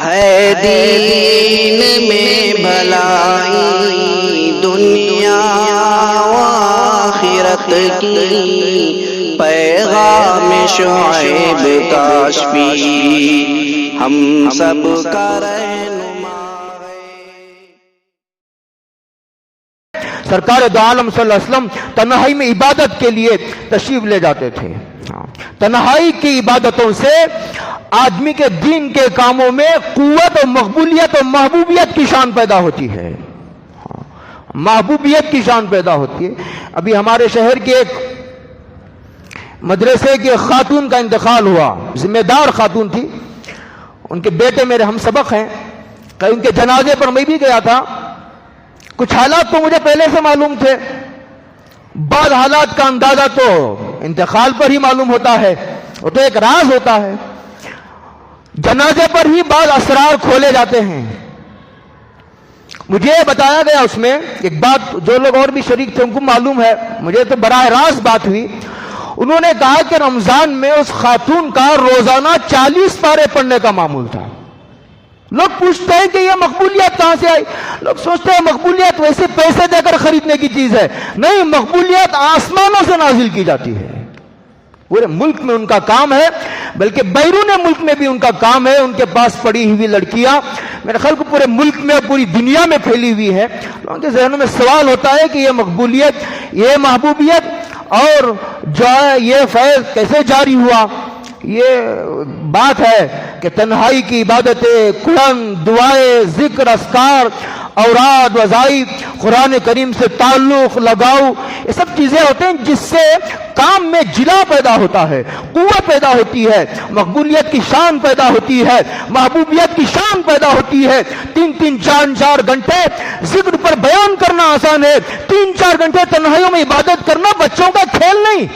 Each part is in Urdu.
ہے دین میں بھلائی دنیا و آخرت کی، پیغام شعیب کاشفی ہم سب کا رہنما ہے۔ سرکار دو عالم صلی اللہ علیہ وسلم تنہائی میں عبادت کے لیے تشریف لے جاتے تھے۔ تنہائی کی عبادتوں سے آدمی کے دین کے کاموں میں قوت اور مقبولیت اور محبوبیت کی شان پیدا ہوتی ہے۔ محبوبیت کی شان پیدا ہوتی ہے۔ ابھی ہمارے شہر کے ایک مدرسے کی خاتون کا انتقال ہوا، ذمہ دار خاتون تھی، ان کے بیٹے میرے ہم سبق ہیں، کہ ان کے جنازے پر میں بھی گیا تھا۔ کچھ حالات تو مجھے پہلے سے معلوم تھے، بعض حالات کا اندازہ تو انتقال پر ہی معلوم ہوتا ہے، وہ تو ایک راز ہوتا ہے۔ جنازے پر ہی بعض اسرار کھولے جاتے ہیں۔ مجھے بتایا گیا اس میں ایک بات، جو لوگ اور بھی شریک تھے ان کو معلوم ہے، مجھے تو براہ راست بات ہوئی۔ انہوں نے کہا کہ رمضان میں اس خاتون کا روزانہ 40 پارے پڑھنے کا معمول تھا۔ لوگ پوچھتے ہیں کہ یہ مقبولیت کہاں سے آئی؟ لوگ سوچتے ہیں مقبولیت ویسے پیسے دے کر خریدنے کی چیز ہے۔ نہیں، مقبولیت آسمانوں سے نازل کی جاتی ہے۔ پورے ملک میں ان کا کام ہے، بلکہ بیرون ملک میں بھی ان کا کام ہے۔ ان کے پاس پڑی ہوئی لڑکیاں میرے خیال کو پورے ملک میں اور پوری دنیا میں پھیلی ہوئی ہے۔ لوگوں کے ذہنوں میں سوال ہوتا ہے کہ یہ مقبولیت، یہ محبوبیت اور جو ہے یہ فیض کیسے جاری ہوا؟ یہ بات ہے کہ تنہائی کی عبادتیں، قرآن، دعائیں، ذکر، اذکار، اوراد، وظائف، قرآن کریم سے تعلق لگاؤ، یہ سب چیزیں ہوتے ہیں جس سے کام میں جلا پیدا ہوتا ہے، قوت پیدا ہوتی ہے، مقبولیت کی شان پیدا ہوتی ہے، محبوبیت کی شان پیدا ہوتی ہے۔ 3-3 4-4 گھنٹے ذکر پر بیان کرنا آسان ہے، 3-4 گھنٹے تنہائیوں میں عبادت کرنا بچوں کا کھیل نہیں۔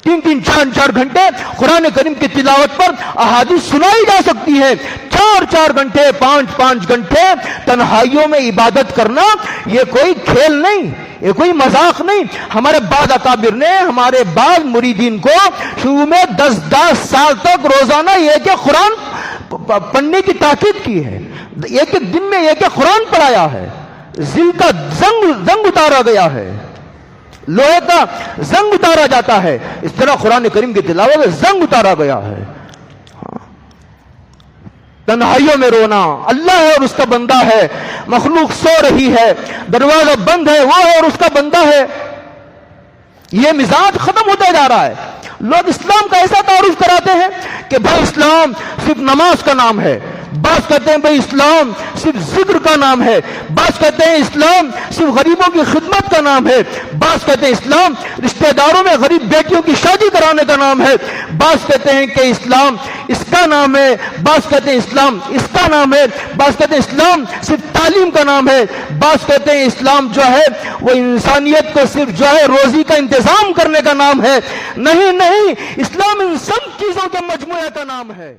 3-3 4-4 گھنٹے قرآن کریم کی تلاوت پر احادیث سنائی جا سکتی ہے۔ 4-4 گھنٹے 5-5 گھنٹے تنہائیوں میں عبادت کرنا یہ کوئی کھیل نہیں، یہ کوئی مذاق نہیں۔ ہمارے بعض اکابر نے ہمارے بعض مریدین کو شروع میں 10 سال تک روزانہ یہ کہ قرآن پڑھنے کی تاکید کی ہے، ایک ایک دن میں یہ کہ قرآن پڑھایا ہے۔ ذل کا زنگ اتارا گیا ہے، لوہے کا زنگ اتارا جاتا ہے، اس طرح قرآن کریم کی تلاوت میں زنگ اتارا گیا ہے۔ تنہائیوں میں رونا، اللہ ہے اور اس کا بندہ ہے، مخلوق سو رہی ہے، دروازہ بند ہے، وہ ہے اور اس کا بندہ ہے، یہ مزاج ختم ہوتا جا رہا ہے۔ لوگ اسلام کا ایسا تعارف کراتے ہیں کہ بھائی اسلام صرف نماز کا نام ہے، بعض کہتے ہیں بھائی اسلام صرف ذکر کا نام ہے، بعض کہتے ہیں اسلام صرف غریبوں کی خدمت کا نام ہے، بعض کہتے ہیں اسلام رشتہ داروں میں غریب بیٹیوں کی شادی کرانے کا نام ہے، بعض کہتے ہیں کہ اسلام اس کا نام ہے، بعض کہتے ہیں اسلام اس کا نام ہے، بعض کہتے ہیں اسلام صرف تعلیم کا نام ہے، بعض کہتے ہیں اسلام جو ہے وہ انسانیت کو صرف جو ہے روزی کا انتظام کرنے کا نام ہے۔ نہیں، اسلام ان سب چیزوں کے مجموعے کا نام ہے۔